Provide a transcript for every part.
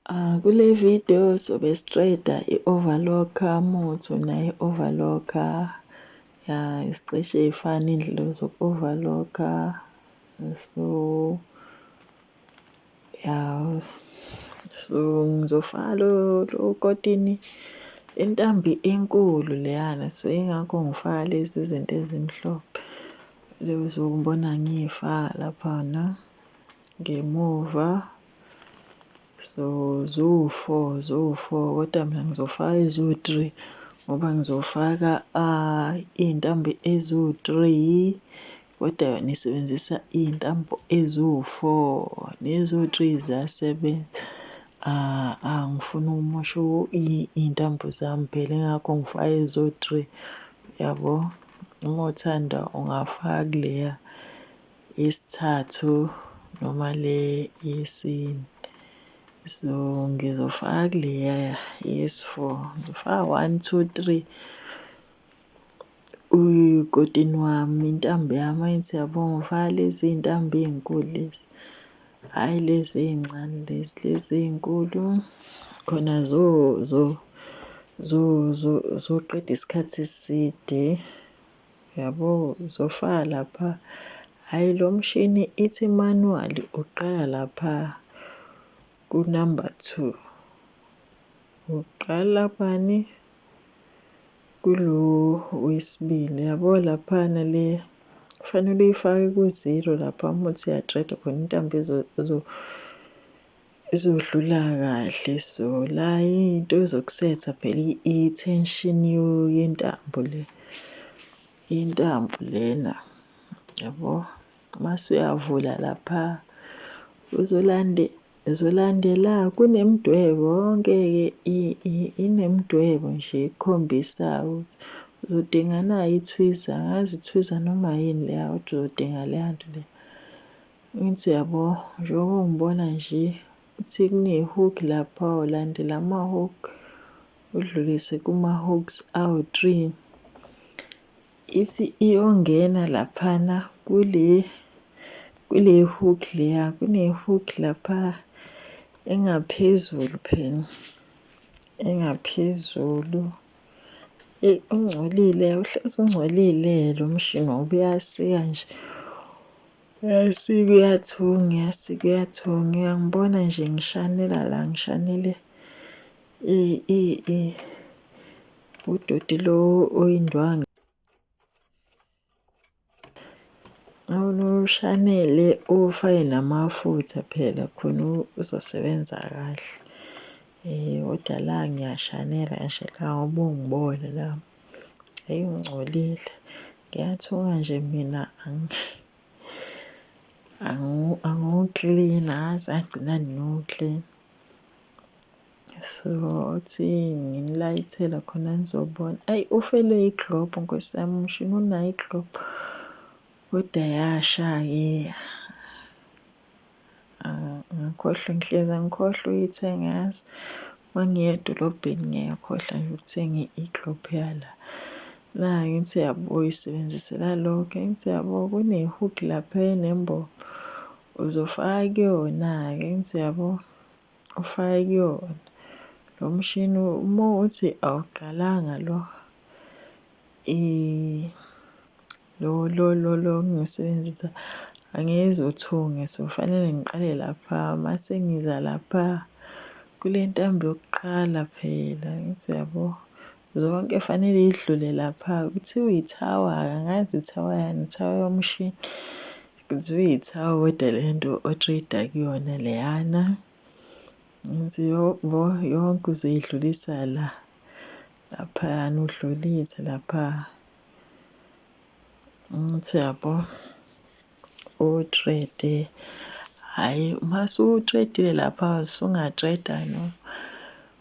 Kule video sobe sitrayida i-overlocker muthi unayo i-overlocker isicishe ey'fana iy'ndlela zoku-overlock-a. So so ngizofaka lo kotini intambi enkulu leyana, so yingakho ngifaka lezi zinto ezimhlophe. Lezi ngibona ngiy'faka laphana ngemuva. So ziwu-4 kodwa mina ngizofaka eziwu-3 ngoba ngizofaka iy'ntambi eziwu-3 kodwa yona isebenzisa iy'ntambo eziwu-4. Neziwu-3 ziyasebenza. Angifuni ukumosha iy'ntambo zami phela yingakho ngifaka eziwu-3 yabo. Uma uthanda ungafaka kuleya yesithathu noma le yesine. So ngizofaka kuleya yesi-4, ngifaka 1, 2, 3 ukotini wami, intambo yami angithi yabo ngifaka lezi y'ntambo ey'nkulu lezi, hhayi lezi ey'ncane lezi ey'nkulu khona zoqeda isikhathi eside yabo. Uzofaka lapha, hhayi lo mshini ithi manual uqala lapha ku-number 2. Uqala laphani kulo wesibili yabo laphana le kufanele uyifake ku-0 lapha uma uthi uyatrayida khona intambo izodlula kahle. So la into zokusetha phela i-tension yentambo le, intambo lena yabo. Mase uyavula lapha uzolandela kunemidwebo yonke-ke inemidwebo nje ekhombisayo. Uzodinga nayo i-tweezer, angazi i-tweezer noma yini leya kodwa uzodinga leya nto leya. Angithi uyabo njengoba ungibona nje kuthi kune-hook lapha, ulandela ama-hook udlulise kuma-hooks awu-3. Ithi iyongena laphana kule hook leya, kune-hook lapha engaphezulu phela, engaphezulu. Ungcolile, uhlezi ungcolile lo mshini ngoba uyasika nje, uyasika uyathunga. Uyangibona nje ngishanela la, ngishanele udoti lo oyindwangu. Awushanele ufake namafutha phela khona uzosebenza kahle. Kodwa la ngiyashanela nje la ngoba ungibona la, hhayi ungcolile. Ngiyathunga nje mina angiwuklini, angazi ngagcina ngiwuklina. So uthi nginilayithela khona nizobona. Ayi ufelwe iglobhu Nkosi yami, umshini unayo iglobhu kodwa yasha-ke. Ngakhohlwa, ngihlezi ngikhohlwa ukuyithenga yazi. Uma ngiya edolobheni ngiyakhohlwa nje ukuthenga iglobhu yala. Nayi angithi uyabo uyisebenzisela lokho. Angithi uyabo kune-hook lapha enembobo, uzofaka kuyona-ke. Angithi uyabo ufake kuyona. Lo mshini uma uthi awuqalanga lo engiwusebenzisa angeze uthunge. So kufanele ngiqale lapha mase ngiza lapha kule ntambo yokuqala phela. Angithi uyabo zonke kufanele y'dlule lapha. Kuthiwa ithawa-ke, angazi ithawa yani, ithawa yomshini. Kuthiwa ithawa kodwa le nto otrayida kuyona leyana ngithi yonke uzoyidlulisa la, laphayana udlulise lapha. Angithi uyabo utrayide, hhayi mase utrayidile lapha usungatrayida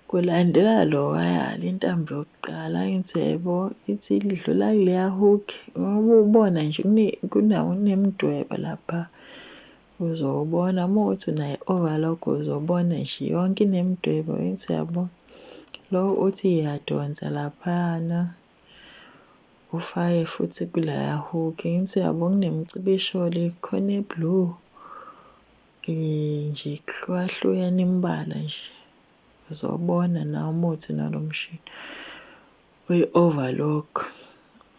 kulandela lo waya, le ntambo yokuqala. Angithi uyayibona ithi idlula kuleya hook ngoba ubona nje kunemidwebo lapha. Uzobona uma kuwukuthi unayo i-overlock uzobona nje yonke inemidwebo. Angithi uyabo lo uthi iyadonsa laphayana ufake futhi kuleya hook. Angithi uyabo kunemicibisholo khona e-blue nje kuhlukahlukene imbala nje. uzobona nawe uma uthi nalo mshini uyi-overlock.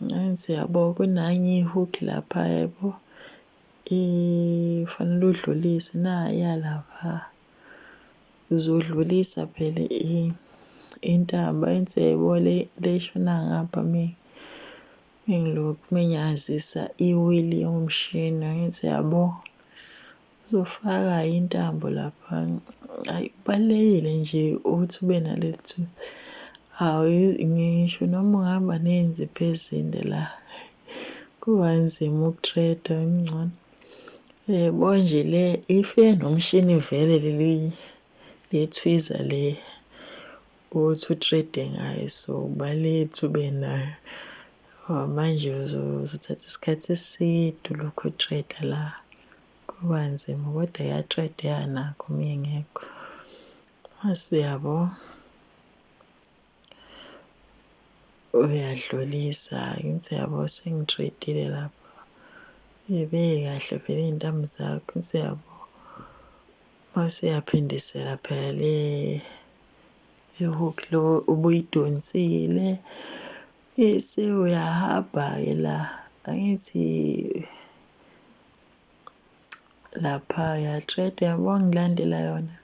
Angithi uyabo kunanye i-hook lapha yabo fanele udlulise naya lapha. Uzodlulisa phela intambo angithi uyayibona le eshona ngapha mengilokhu mengiyazisa iwili yomshini angithi uyabo. Uzofaka intambo lapha. Hhayi kubalulekile nje ukuthi ube naleli thuluzi. Ngisho noma ungahamba ney'nzipho ezinde la kuba nzima uku-thread-a kungcono. Yabo nje le ifike nomshini vele le tweezer le othi u-thread-e ngayo so kubalulekile ube nayo. Manje uzothatha isikhathi eside ulokhu u-thread-a la kuba nzima kodwa iya-thread-eka nakho uma ingekho. Mase uyabo uyadlulisa angithi uyabo sengi-thread-ile lapha. Uy'beke kahle vele iy'ntambo zakho angithi uyabo. Mase uyaphindisela phela le-hook lo obuyidonsile. Bese uyahamba-ke la angithi lapha uya-thread-a uyabo ngilandela yona.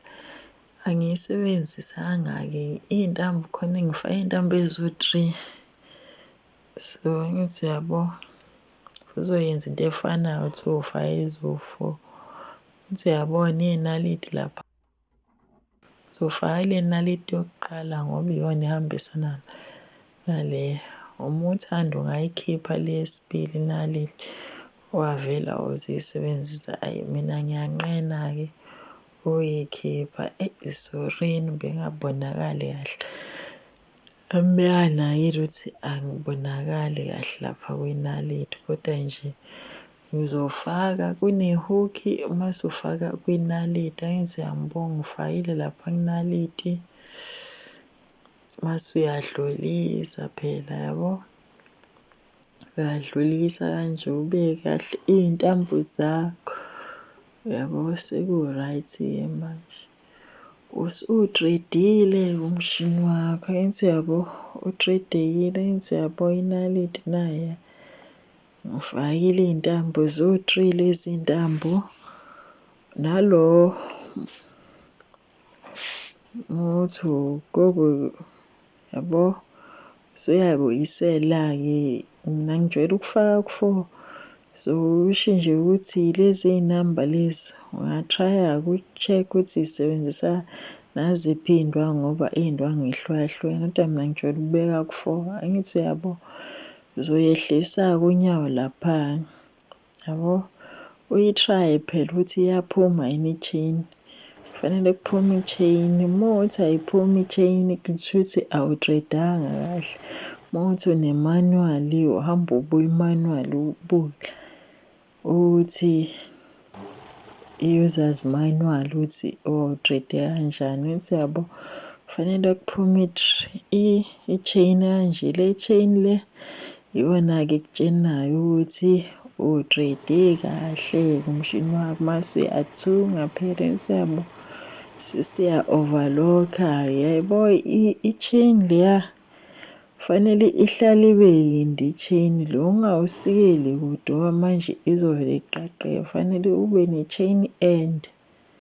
Angiyisebenzisanga-ke iy'ntambo khona ngifake iy'ntambo eziwu-3. So angithi uyabo uzoyenza into efanayo kuthiwa ufake eziwu-4. Angithi uyabona iy'naliti lapha. Uzofaka le naliti yokuqala ngoba iyona ehambisana nale. Uma uthanda ungayikhipha le yesibili inaliti wavela uzisebenzisa. Hhayi mina ngiyanqena-ke ukuyikhipha. Sorry-ni bengabonakali kahle. Benganakiwe ukuthi angibonakali kahle lapha kwinaliti kodwa nje ngizofaka kune-hook mase ufaka kwinaliti. Angithi uyangibona ngifakile lapha kunaliti. Mase uyadlulisa phela yabo. Uyadlulisa kanje ubeke kahle iy'ntambo zakho. Uyabo seku-right-ke manje. Usu-thread-ile-ke umshini wakho angithi uyabo u-thread-ekile angithi uyabo inaliti naya. Ngifakile iy'ntambo ziwu-3 lezi y'ntambo. Nalo uthi ugogo yabo usuyabuyisela-ke mina ngijwayele ukufaka ku-4. So usho nje ukuthi lezi y'namba lezi unga-try-a-ke uku-check-a ukuthi zisebenzisa naziphi iy'ndwangu ngoba iy'ndwangu y'hlukahlukene kodwa mina ngijwayele ukubeka ku-4. Angithi uyabo uzoyehlisa-ke unyawo lapha yabo. Uyi-try-e phela ukuthi iyaphuma yini i-chain. Kufanele kuphume i-chain. Uma kuwukuthi ayiphumi i-chain kusho ukuthi awu-thread-anga kahle. Uma kuwukuthi une-manual uhamba ubuya i-manual ubuke ukuthi i-user's manual ukuthi thread-e kanjani. Angithi uyabo kufanele kuphume i-chain kanje. Le chain le iyona-ke ekutshenayo ukuthi u-thread-e kahle umshini wakho. Mase uyathunga phela angithi uyabo sesiya-overlock-a. Yabo i-chain leya kufanele ihlale ibe yinde i-chain le ungawusikeli kude ngoba manje izovele iqaqeke. Kufanele ube ne-chain end.